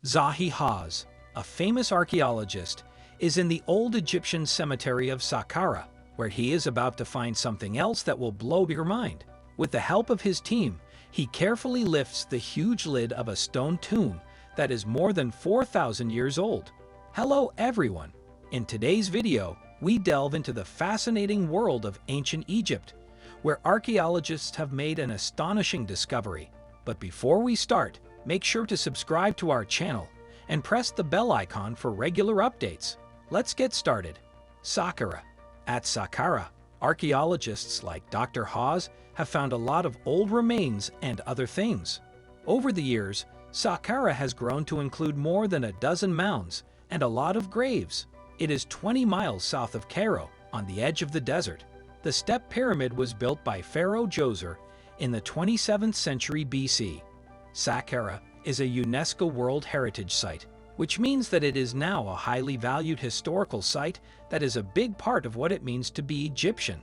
Zahi Hawass, a famous archaeologist, is in the old Egyptian cemetery of Saqqara, where he is about to find something else that will blow your mind. With the help of his team, he carefully lifts the huge lid of a stone tomb that is more than 4,000 years old. Hello everyone! In today's video, we delve into the fascinating world of ancient Egypt, where archaeologists have made an astonishing discovery. But before we start, make sure to subscribe to our channel and press the bell icon for regular updates. Let's get started. Saqqara. At Saqqara, archaeologists like Dr. Hawass have found a lot of old remains and other things. Over the years, Saqqara has grown to include more than a dozen mounds and a lot of graves. It is 20 miles south of Cairo, on the edge of the desert. The Step Pyramid was built by Pharaoh Djoser in the 27th century BC. Saqqara is a UNESCO World Heritage Site, which means that it is now a highly valued historical site that is a big part of what it means to be Egyptian.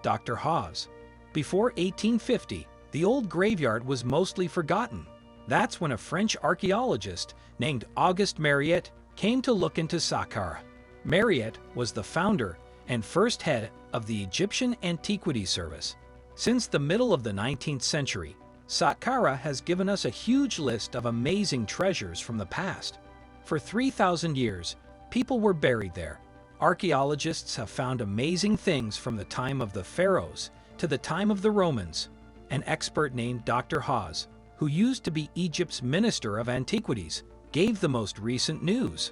Dr. Hawass. Before 1850, the old graveyard was mostly forgotten. That's when a French archaeologist named Auguste Mariette came to look into Saqqara. Mariette was the founder and first head of the Egyptian Antiquities Service. Since the middle of the 19th century, Saqqara has given us a huge list of amazing treasures from the past. For 3,000 years, people were buried there. Archaeologists have found amazing things from the time of the pharaohs to the time of the Romans. An expert named Dr. Hawass, who used to be Egypt's Minister of Antiquities, gave the most recent news.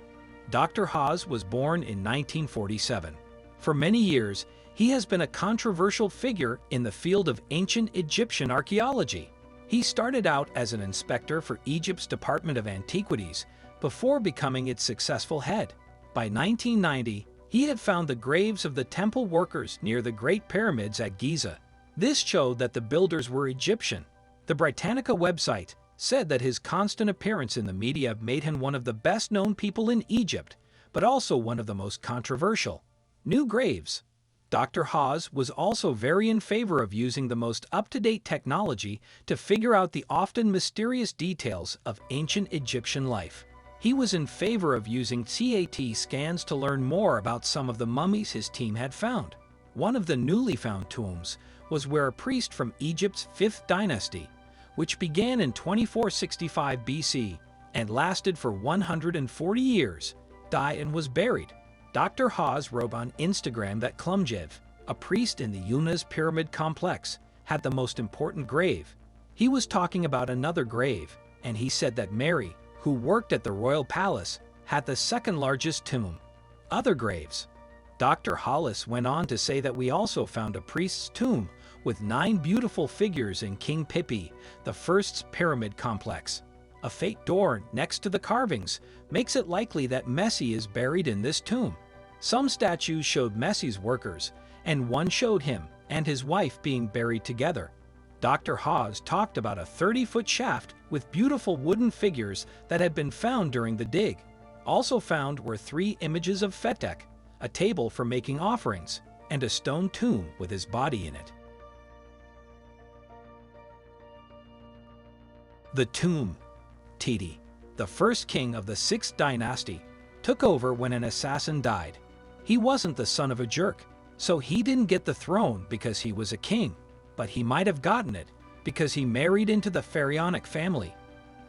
Dr. Hawass was born in 1947. For many years, he has been a controversial figure in the field of ancient Egyptian archaeology. He started out as an inspector for Egypt's Department of Antiquities before becoming its successful head. By 1990, he had found the graves of the temple workers near the Great Pyramids at Giza. This showed that the builders were Egyptian. The Britannica website said that his constant appearance in the media made him one of the best-known people in Egypt, but also one of the most controversial. New graves. Dr. Hawass was also very in favor of using the most up-to-date technology to figure out the often mysterious details of ancient Egyptian life. He was in favor of using CAT scans to learn more about some of the mummies his team had found. One of the newly found tombs was where a priest from Egypt's 5th dynasty, which began in 2465 BC and lasted for 140 years, died and was buried. Dr. Hawass wrote on Instagram that Klumjev, a priest in the Yunus pyramid complex, had the most important grave. He was talking about another grave, and he said that Mary, who worked at the royal palace, had the second largest tomb. Other graves. Dr. Hawass went on to say that we also found a priest's tomb with 9 beautiful figures in King Pipi, the first's pyramid complex. A fake door next to the carvings makes it likely that Messi is buried in this tomb. Some statues showed Messi's workers, and one showed him and his wife being buried together. Dr. Hawass talked about a 30-foot shaft with beautiful wooden figures that had been found during the dig. Also found were 3 images of Fetek, a table for making offerings, and a stone tomb with his body in it. The tomb. Titi, the first king of the 6th dynasty, took over when an assassin died. He wasn't the son of a jerk, so he didn't get the throne because he was a king, but he might have gotten it because he married into the pharaonic family.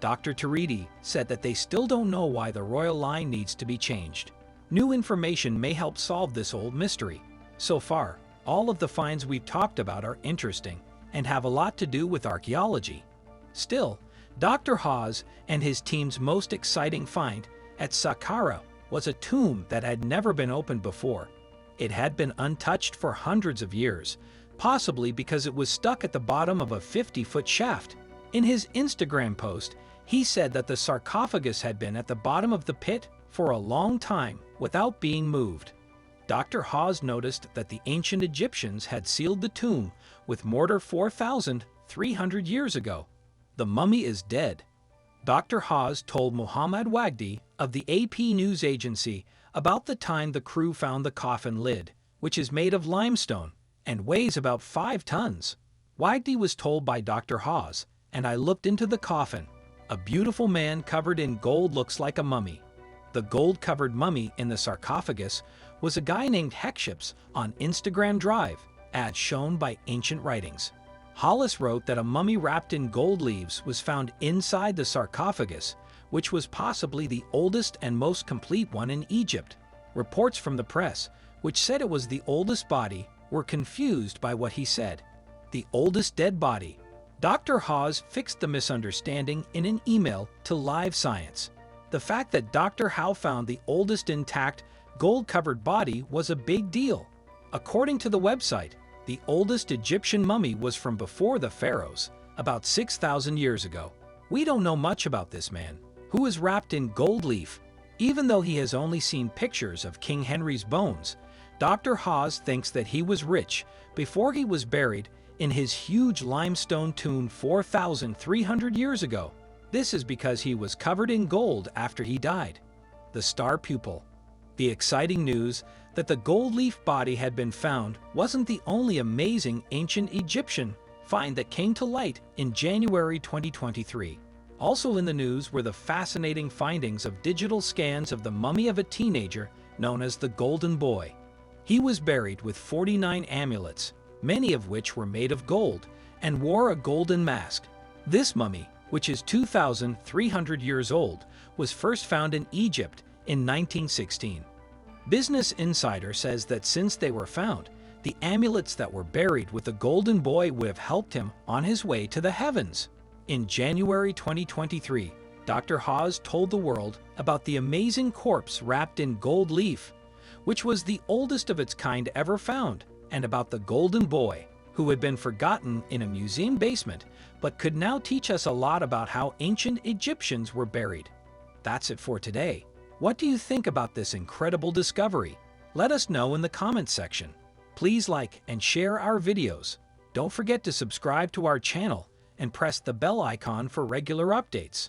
Dr. Turidi said that they still don't know why the royal line needs to be changed. New information may help solve this old mystery. So far, all of the finds we've talked about are interesting and have a lot to do with archaeology. Still, Dr. Hawass and his team's most exciting find at Saqqara was a tomb that had never been opened before. It had been untouched for hundreds of years, possibly because it was stuck at the bottom of a 50-foot shaft. In his Instagram post, he said that the sarcophagus had been at the bottom of the pit for a long time without being moved. Dr. Hawass noticed that the ancient Egyptians had sealed the tomb with mortar 4,300 years ago. The mummy is dead. Dr. Hawass told Muhammad Wagdi of the AP news agency about the time the crew found the coffin lid, which is made of limestone and weighs about 5 tons. Wagdi was told by Dr. Hawass, and I looked into the coffin. A beautiful man covered in gold looks like a mummy. The gold-covered mummy in the sarcophagus was a guy named Hexhips on Instagram Drive, as shown by ancient writings. Hollis wrote that a mummy wrapped in gold leaves was found inside the sarcophagus, which was possibly the oldest and most complete one in Egypt. Reports from the press, which said it was the oldest body, were confused by what he said. The oldest dead body. Dr. Hawes fixed the misunderstanding in an email to Live Science. The fact that Dr. Howe found the oldest intact, gold-covered body was a big deal. According to the website, the oldest Egyptian mummy was from before the pharaohs, about 6,000 years ago. We don't know much about this man, who is wrapped in gold leaf. Even though he has only seen pictures of King Henry's bones, Dr. Hawes thinks that he was rich before he was buried in his huge limestone tomb 4,300 years ago. This is because he was covered in gold after he died. The star pupil. The exciting news that the gold leaf body had been found wasn't the only amazing ancient Egyptian find that came to light in January 2023. Also in the news were the fascinating findings of digital scans of the mummy of a teenager known as the Golden Boy. He was buried with 49 amulets, many of which were made of gold, and wore a golden mask. This mummy, which is 2,300 years old, was first found in Egypt in 1916. Business Insider says that since they were found, the amulets that were buried with the Golden Boy would have helped him on his way to the heavens. In January 2023, Dr. Hawes told the world about the amazing corpse wrapped in gold leaf, which was the oldest of its kind ever found, and about the Golden Boy, who had been forgotten in a museum basement, but could now teach us a lot about how ancient Egyptians were buried. That's it for today. What do you think about this incredible discovery? Let us know in the comments section. Please like and share our videos. Don't forget to subscribe to our channel and press the bell icon for regular updates.